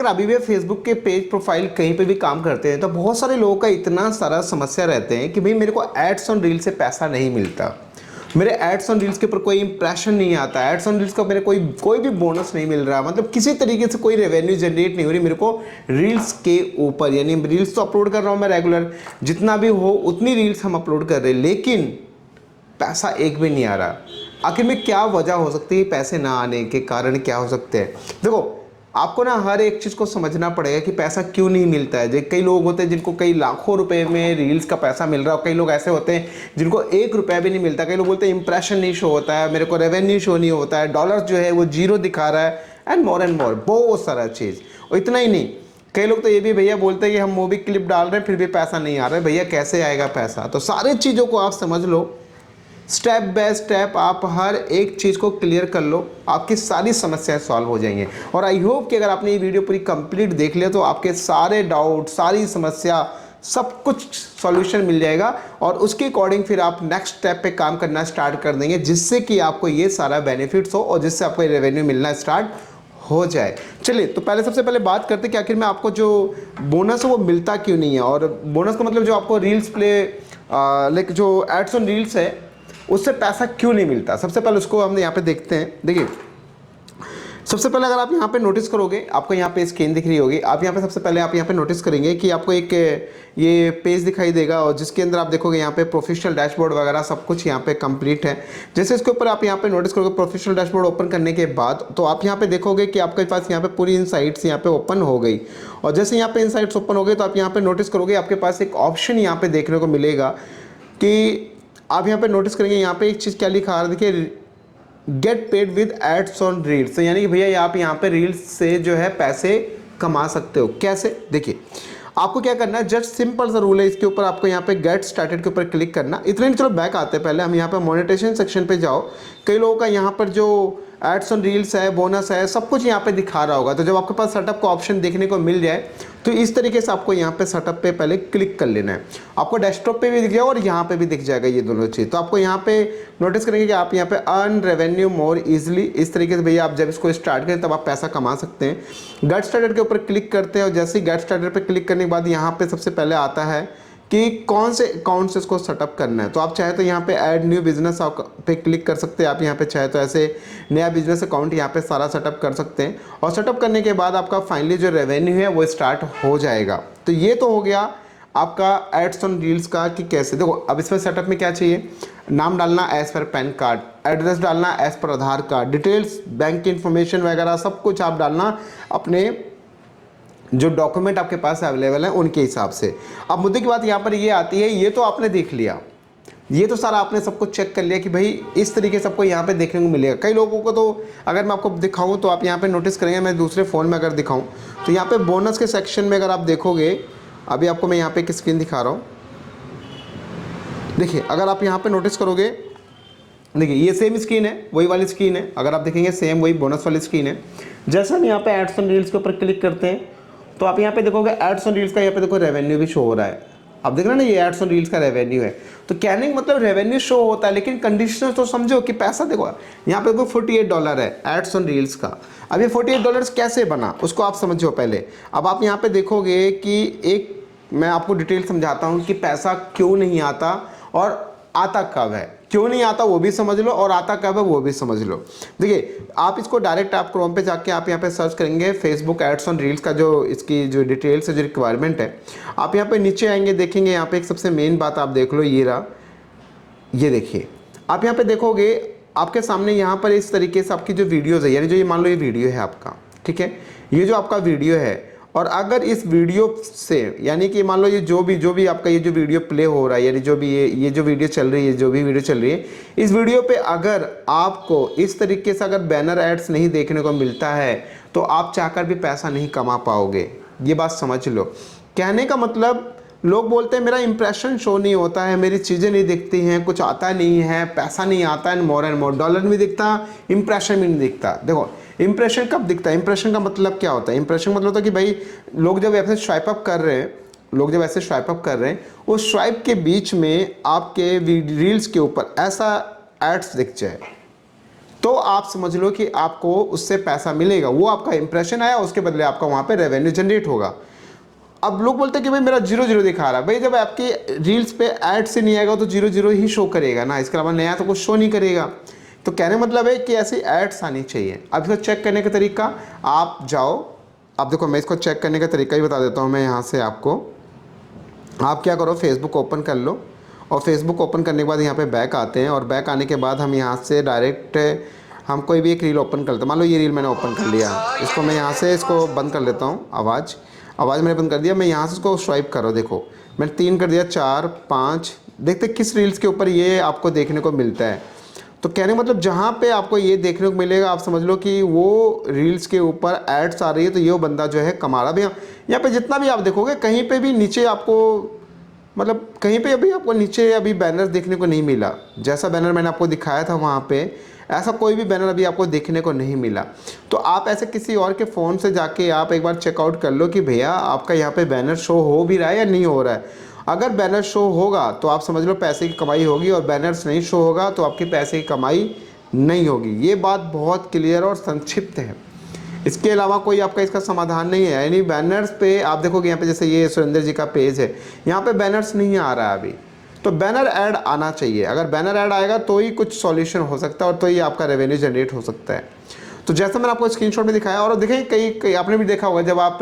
अगर अभी भी फेसबुक के पेज प्रोफाइल कहीं पे भी काम करते हैं तो बहुत सारे लोगों का इतना सारा समस्या रहते हैं कि भाई मेरे को एड्स ऑन रील से पैसा नहीं मिलता, मेरे एड्स ऑन रील्स के ऊपर कोई इंप्रेशन नहीं आता, एड्स ऑन रील्स का मेरे कोई भी बोनस नहीं मिल रहा, मतलब किसी तरीके से कोई रेवेन्यू जनरेट नहीं हो रही मेरे को रील्स के ऊपर। यानी रील्स तो अपलोड कर रहा हूँ मैं रेगुलर, जितना भी हो उतनी रील्स हम अपलोड कर रहे हैं, लेकिन पैसा एक भी नहीं आ रहा। आखिर में क्या वजह हो सकती है, पैसे ना आने के कारण क्या हो सकते हैं? देखो, आपको ना हर एक चीज़ को समझना पड़ेगा कि पैसा क्यों नहीं मिलता है। जो कई लोग होते हैं जिनको कई लाखों रुपए में रील्स का पैसा मिल रहा है, और कई लोग ऐसे होते हैं जिनको 1 रुपया भी नहीं मिलता। कई लोग बोलते हैं इंप्रेशन नहीं शो होता है, मेरे को रेवेन्यू शो नहीं होता है, डॉलर जो है वो 0 दिखा रहा है, एंड मोर बहुत सारा चीज़। और इतना ही नहीं, कई लोग तो ये भी भैया बोलते हैं कि हम मूवी क्लिप डाल रहे हैं फिर भी पैसा नहीं आ रहा है। भैया कैसे आएगा पैसा? तो सारी चीज़ों को आप समझ लो, स्टेप बाय स्टेप आप हर एक चीज़ को क्लियर कर लो, आपकी सारी समस्याएं सॉल्व हो जाएंगी। और आई होप कि अगर आपने ये वीडियो पूरी कंप्लीट देख लिया तो आपके सारे डाउट, सारी समस्या, सब कुछ सॉल्यूशन मिल जाएगा, और उसके अकॉर्डिंग फिर आप नेक्स्ट स्टेप पे काम करना स्टार्ट कर देंगे, जिससे कि आपको ये सारा बेनिफिट्स हो और जिससे आपको रेवेन्यू मिलना स्टार्ट हो जाए। चलिए, तो सबसे पहले बात करते हैं कि आखिर में आपको जो बोनस है वो मिलता क्यों नहीं है। और बोनस का मतलब जो आपको रील्स प्ले लाइक जो एड्स ऑन रील्स है उससे पैसा क्यों नहीं मिलता, सबसे पहले उसको हम यहाँ पे देखते हैं। देखिए, सबसे पहले अगर आप यहाँ पे नोटिस करोगे, आपको यहाँ पे स्क्रीन दिख रही होगी, आप यहाँ पे सबसे पहले आप यहाँ पे नोटिस करेंगे कि आपको एक ये पेज दिखाई देगा, और जिसके अंदर आप देखोगे यहाँ पे प्रोफेशनल डैशबोर्ड वगैरह सब कुछ यहाँ पे कंप्लीट है। जैसे इसके ऊपर आप यहाँ पे नोटिस करोगे प्रोफेशनल डैशबोर्ड ओपन करने के बाद, तो आप यहाँ पे देखोगे कि आपके पास यहाँ पे पूरी इनसाइट्स यहाँ पे ओपन हो गई। और जैसे यहाँ पे इनसाइट्स ओपन हो गई तो आप यहाँ पे नोटिस करोगे आपके पास एक ऑप्शन यहाँ पे देखने को मिलेगा कि आप यहाँ पे नोटिस करेंगे यहाँ पे एक चीज़ क्या लिखा है, देखिए, get paid with ads on reels. तो यानी कि भैया आप यहाँ पे रील्स से जो है पैसे कमा सकते हो। कैसे? देखिए, आपको क्या करना है, जस्ट सिंपल सा रूल है इसके ऊपर, आपको यहाँ पे गेट स्टार्टेड के ऊपर क्लिक करना। इतने नहीं, चलो बैक आते हैं, पहले हम यहाँ पे मोनेटाइजेशन सेक्शन पे जाओ। कई लोगों का यहाँ पर जो एड्स ऑन रील्स है, बोनस है, सब कुछ यहाँ पे दिखा रहा होगा। तो जब आपके पास सेटअप का ऑप्शन देखने को मिल जाए तो इस तरीके से आपको यहाँ पे सेटअप पे पहले क्लिक कर लेना है। आपको डेस्कटॉप पे भी दिख जाएगा और यहाँ पे भी दिख जाएगा ये दोनों चीज़। तो आपको यहाँ पे नोटिस करेंगे कि आप यहाँ पे अर्न रेवेन्यू मोर इजीली, इस तरीके से भैया आप जब इसको स्टार्ट करें तब आप पैसा कमा सकते हैं। गेट स्टार्टेड के ऊपर क्लिक करते हैं, और जैसे ही गेट स्टार्टेड पे क्लिक करने के बाद यहाँ पे सबसे पहले आता है कि कौन से अकाउंट से इसको सेटअप करना है। तो आप चाहे तो यहाँ पे ऐड न्यू बिजनेस पे क्लिक कर सकते हैं। आप यहाँ पे चाहे तो ऐसे नया बिजनेस अकाउंट यहाँ पे सारा सेटअप कर सकते हैं, और सेटअप करने के बाद आपका फाइनली जो रेवेन्यू है वो स्टार्ट हो जाएगा। तो ये तो हो गया आपका एड्स ऑन रील्स का कि कैसे। देखो, अब इसमें सेटअप में क्या चाहिए, नाम डालना as per PAN card, address डालना as per Aadhaar card, details, bank की इन्फॉर्मेशन वगैरह सब कुछ आप डालना अपने जो डॉक्यूमेंट आपके पास अवेलेबल है उनके हिसाब से। अब मुद्दे की बात यहाँ पर ये आती है, ये तो आपने देख लिया, ये तो सारा आपने सब कुछ चेक कर लिया कि भाई इस तरीके से आपको यहाँ पे देखने को मिलेगा। कई लोगों को तो अगर मैं आपको दिखाऊं तो आप यहाँ पे नोटिस करेंगे, मैं दूसरे फ़ोन में अगर दिखाऊं तो यहाँ पे बोनस के सेक्शन में अगर आप देखोगे, अभी आपको मैं यहाँ पे एक स्क्रीन दिखा रहा हूँ। देखिए, अगर आप यहाँ पे नोटिस करोगे, देखिए ये सेम स्क्रीन है, वही वाली स्क्रीन है। अगर आप देखेंगे सेम वही बोनस वाली स्क्रीन है। जैसे हम यहाँ पे एड्स ऑन रील्स के ऊपर क्लिक करते हैं तो आप यहाँ पे देखोगे एड्स ऑन रील्स का यहाँ पे देखो रेवेन्यू भी शो हो रहा है। आप देख रहे हैं ना, ये एड्स ऑन रील्स का रेवेन्यू है। तो कहने का मतलब रेवेन्यू शो होता है, लेकिन कंडीशन तो समझो कि पैसा देखो यहाँ पे देखो $48 है एड्स ऑन रील्स का। अब ये $48 कैसे बना उसको आप समझो पहले। अब आप यहाँ पे देखोगे कि एक मैं आपको डिटेल समझाता हूँ कि पैसा क्यों नहीं आता और आता कब है। क्यों नहीं आता वो भी समझ लो, और आता कब है वो भी समझ लो। देखिए, आप इसको डायरेक्ट आप क्रोम पे जाके आप यहाँ पे सर्च करेंगे फेसबुक एड्स ऑन रील्स का जो इसकी जो डिटेल्स है, जो रिक्वायरमेंट है। आप यहाँ पे नीचे आएंगे, देखेंगे यहाँ पे एक सबसे मेन बात आप देख लो, ये रहा, ये देखिए। आप यहाँ पे देखोगे आपके सामने यहाँ पर इस तरीके से आपकी जो वीडियोज़ है, यानी जो ये मान लो ये वीडियो है आपका, ठीक है, ये जो आपका वीडियो है, और अगर इस वीडियो से यानी कि मान लो ये जो भी आपका ये जो वीडियो प्ले हो रहा है, यानी जो भी ये जो वीडियो चल रही है, जो भी वीडियो चल रही है, इस वीडियो पे अगर आपको इस तरीके से अगर बैनर एड्स नहीं देखने को मिलता है तो आप चाहकर भी पैसा नहीं कमा पाओगे। ये बात समझ लो। कहने का मतलब, लोग बोलते हैं मेरा इंप्रेशन शो नहीं होता है, मेरी चीज़ें नहीं दिखती हैं, कुछ आता नहीं है, पैसा नहीं आता है, एंड मोर डॉलर नहीं दिखता, इंप्रेशन भी नहीं दिखता। देखो, इंप्रेशन कब दिखता है? इंप्रेशन का मतलब क्या होता है? इंप्रेशन मतलब होता है कि भाई लोग जब ऐसे स्वाइप अप कर रहे हैं, लोग जब ऐसे स्वाइप अप कर रहे हैं, उस स्वाइप के बीच में आपके रील्स के ऊपर ऐसा एड्स दिख जाए, तो आप समझ लो कि आपको उससे पैसा मिलेगा, वो आपका इंप्रेशन आया, उसके बदले आपका वहाँ पे रेवेन्यू जनरेट होगा। अब लोग बोलते हैं कि भाई मेरा 0 दिखा रहा है। भाई जब आपकी रील्स पे ऐड से नहीं आएगा तो 0 ही शो करेगा ना, इसके अलावा नया तो कुछ शो नहीं करेगा। तो कहने मतलब है कि ऐसी एड्स आनी चाहिए। अब इसको चेक करने का तरीका, आप जाओ, अब देखो मैं इसको चेक करने का तरीका ही बता देता हूँ मैं यहाँ से आपको। आप क्या करो, फेसबुक ओपन कर लो, और फेसबुक ओपन करने के बाद यहाँ पे बैक आते हैं, और बैक आने के बाद हम यहाँ से डायरेक्ट हम कोई भी एक रील ओपन करते हैं। मान लो ये रील मैंने ओपन कर लिया, इसको मैं यहाँ से इसको बंद कर लेता हूँ, आवाज़ मैंने बंद कर दिया। मैं यहाँ से इसको स्वाइप करो, देखो मैंने 3 कर दिया, 4 5, देखते किस रील्स के ऊपर ये आपको देखने को मिलता है। तो कहने मतलब जहाँ पे आपको ये देखने को मिलेगा, आप समझ लो कि वो रील्स के ऊपर एड्स आ रही है, तो ये बंदा जो है कमा रहा। भैया यहाँ पे जितना भी आप देखोगे, कहीं पे भी नीचे आपको, मतलब कहीं पे अभी आपको नीचे अभी बैनर देखने को नहीं मिला। जैसा बैनर मैंने आपको दिखाया था वहाँ पे, ऐसा कोई भी बैनर अभी आपको देखने को नहीं मिला। तो आप ऐसे किसी और के फ़ोन से जाके आप एक बार चेकआउट कर लो कि भैया आपका यहाँ पे बैनर शो हो भी रहा है या नहीं हो रहा है। अगर बैनर शो होगा तो आप समझ लो पैसे की कमाई होगी, और बैनर्स नहीं शो होगा तो आपकी पैसे की कमाई नहीं होगी। ये बात बहुत क्लियर और संक्षिप्त है, इसके अलावा कोई आपका इसका समाधान नहीं है। यानी बैनर्स पे आप देखोगे यहाँ पे, जैसे ये सुरेंद्र जी का पेज है, यहाँ पे बैनर्स नहीं आ रहा है अभी, तो बैनर ऐड आना चाहिए। अगर बैनर ऐड आएगा तो ही कुछ सॉल्यूशन हो सकता है, और तो ही आपका रेवेन्यू जनरेट हो सकता है। तो जैसा मैंने आपको स्क्रीनशॉट में दिखाया, और देखिए कई आपने भी देखा होगा, जब आप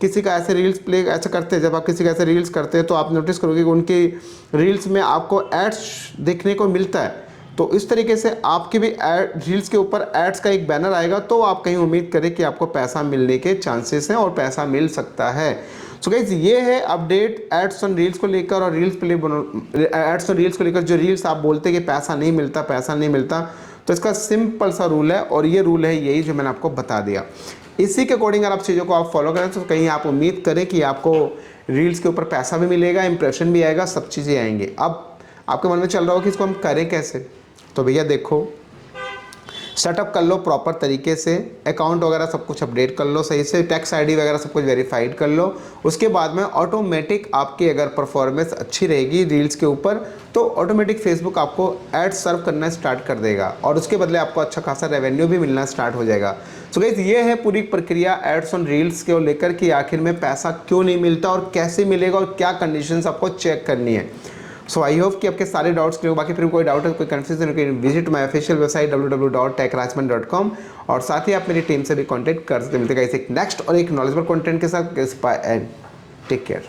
किसी का ऐसे रील्स प्ले ऐसे करते हैं, जब आप किसी का ऐसे रील्स करते हैं तो आप नोटिस करोगे कि उनकी रील्स में आपको एड्स देखने को मिलता है। तो इस तरीके से आपकी भी रील्स के ऊपर एड्स का एक बैनर आएगा, तो आप कहीं उम्मीद करें कि आपको पैसा मिलने के चांसेस हैं, और पैसा मिल सकता है। सो गाइस, ये है अपडेट एड्स ऑन रील्स को लेकर, और एड्स ऑन रील्स को लेकर। जो रील्स आप बोलते हैं कि पैसा नहीं मिलता, तो इसका सिंपल सा रूल है, और ये रूल है यही जो मैंने आपको बता दिया। इसी के अकॉर्डिंग अगर आप चीज़ों को आप फॉलो करें तो कहीं आप उम्मीद करें कि आपको रील्स के ऊपर पैसा भी मिलेगा, इंप्रेशन भी आएगा, सब चीज़ें आएंगी। अब आपके मन में चल रहा हो कि इसको हम करें कैसे, तो भैया देखो, सेटअप कर लो प्रॉपर तरीके से, अकाउंट वगैरह सब कुछ अपडेट कर लो सही से, टैक्स आईडी वगैरह सब कुछ वेरीफाइड कर लो। उसके बाद में ऑटोमेटिक आपकी अगर परफॉर्मेंस अच्छी रहेगी रील्स के ऊपर, तो ऑटोमेटिक फेसबुक आपको एड्स सर्व करना स्टार्ट कर देगा, और उसके बदले आपको अच्छा खासा रेवेन्यू भी मिलना स्टार्ट हो जाएगा। सो गाइस, ये है पूरी प्रक्रिया एड्स ऑन रील्स को लेकर कि आखिर में पैसा क्यों नहीं मिलता और कैसे मिलेगा, और क्या कंडीशंस आपको चेक करनी है। सो आई होप कि आपके सारे डाउट्स क्लियर हो। बाकी फिर कोई डाउट है, कोई कंफ्यूजन है, visit my official website www.techrajman.com, और साथ ही आप मेरी टीम से भी कांटेक्ट कर सकते हैं। मिलते हैं एक नेक्स्ट और एक नॉलेजेबल कंटेंट के साथ। Bye and take care.